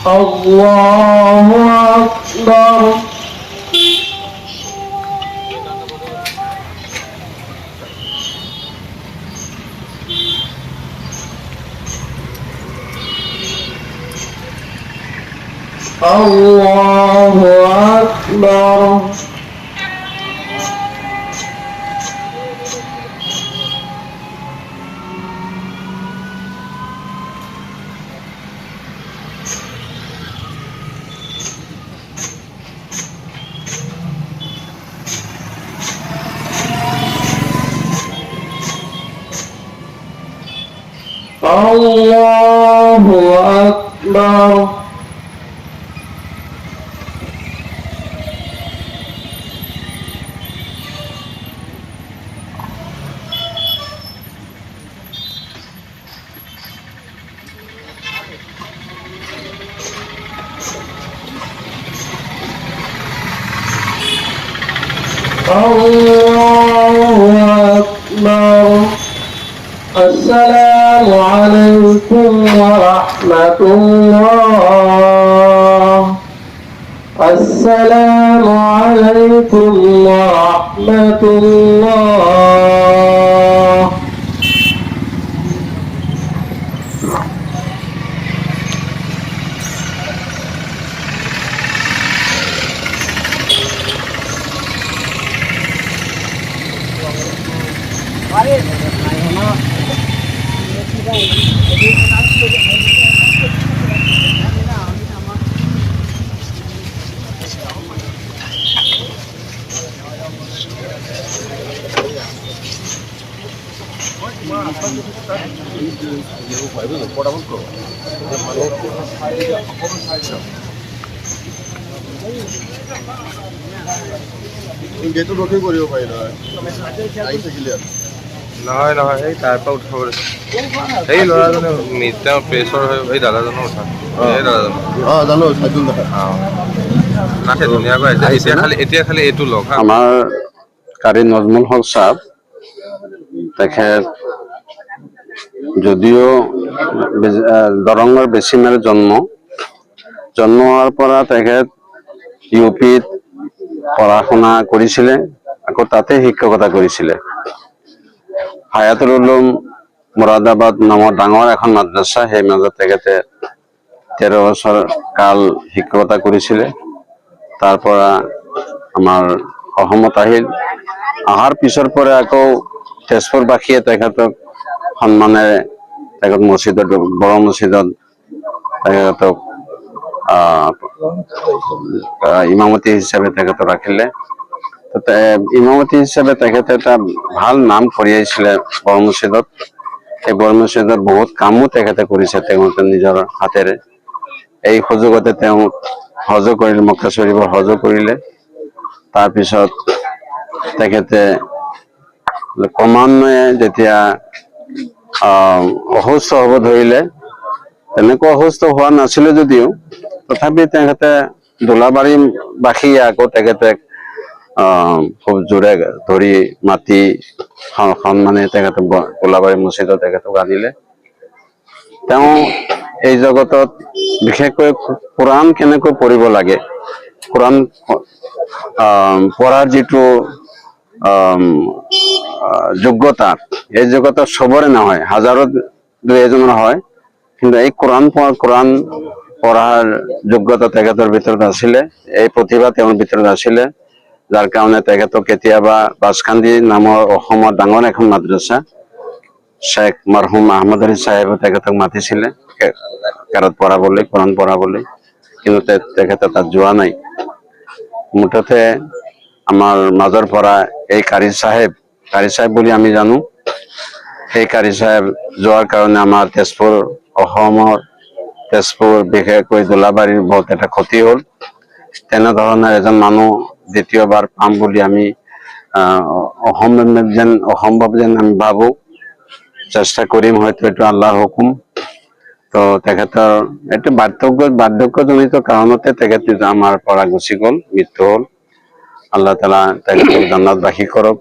الله أكبر الله أكبر الله أكبر الله أكبر السلام عليكم ورحمة الله السلام عليكم ورحمة الله গেটটো ৰখি কৰিব পাৰি নহয় আহিছে ক্লিয়াৰ নহয় নহয় এই তাৰ পৰা উঠাব এই ল'ৰাজনে তেওঁ প্ৰেছৰ হৈ এই দাদাজনৰ উঠা এই দাদাজন জানো চাইকেল দেখা নাথে ধুনীয়াকৈ আহিছে এতিয়া খালি এইটো লওক আমাৰ কাৰি নজমুল হক সাহেব তেখেত যদিও দৰঙৰ বেছিমাৰে জন্ম হোৱাৰ পৰা তেখেত ইউপিত পঢ়া শুনা কৰিছিলে আকৌ তাতে শিক্ষকতা কৰিছিলে হায়াতুল উলুম মুৰাদাবাদ নামৰ ডাঙৰ এখন মাদ্ৰাসা সেই মাজত তেখেতে 13 বছৰ কাল শিক্ষকতা কৰিছিলে তাৰ পৰা আমাৰ অসমত অহাৰ পিছৰ পৰা আকৌ তেজপুৰবাসীয়ে তেখেতক সন্মানেৰে তেখেত মছজিদত বড় মছজিদত তেখেতক ইমামতি হিচাপে তেখেতক ৰাখিলে ইমামতি হিচাপে তেখেতে এটা ভাল নাম কঢ়িয়াইছিলে বড় মছজিদত এই বড় মছজিদত বহুত কামো তেখেতে কৰিছে তেওঁলোকে নিজৰ হাতেৰে এই সুযোগতে তেওঁ হজ কৰিলে মক্কা শৰীফৰ হজ কৰিলে তাৰপিছত তেখেতে ক্ৰমান্বয়ে যেতিয়া অসুস্থ হ'ব ধৰিলে তেনেকুৱা অসুস্থ হোৱা নাছিলে যদিও তথাপি তেখেতে দোলাবাৰী বাসী আকৌ তেখেতে খুব জোৰে ধৰি মাতি সন্মানে তেখেতে দোলাবাৰী মছজিদত তেখেতক আনিলে তেওঁ এই জগতত বিশেষকৈ কোৰআন কেনেকৈ পঢ়িব লাগে কোৰআন পঢ়াৰ যিটো যোগ্যতা এই যোগ্যতা সবৰে নহয় হাজাৰত দুই এজনৰ হয় কিন্তু এই কোৰআন পঢ়াৰ যোগ্যতা তেখেতৰ ভিতৰত আছিলে এই প্ৰতিভা তেওঁৰ ভিতৰত আছিলে যাৰ কাৰণে তেখেতক কেতিয়াবা বাছখান্দি নামৰ অসমৰ ডাঙৰ এখন মাদ্ৰাসা শেখ মৰহুম আহমদ আলী সাহেবে তেখেতক মাতিছিলে কেৰাত পঢ়াবলৈ কোৰআন পঢ়াবলৈ কিন্তু তেখেতে তাত যোৱা নাই মুঠতে আমাৰ মাজৰ পৰা এই কাৰি সাহেব বুলি আমি জানো সেই কাৰি সাহেব যোৱাৰ কাৰণে আমাৰ তেজপুৰ বিশেষকৈ দোলাবাৰীৰ বহুত এটা ক্ষতি হ'ল তেনেধৰণৰ এজন মানুহ দ্বিতীয়বাৰ পাম বুলি আমি অসম্ভৱ যেন আমি ভাবো চেষ্টা কৰিম হয়তো এইটো আল্লাহৰ হুকুম তো তেখেতৰ এইটো বাৰ্ধক্যজনিত কাৰণতে তেখেত আমাৰ পৰা গুচি গ'ল মৃত্যু হ'ল আল্লাহ তাআলা তেখেতক জান্নাতবাসী কৰক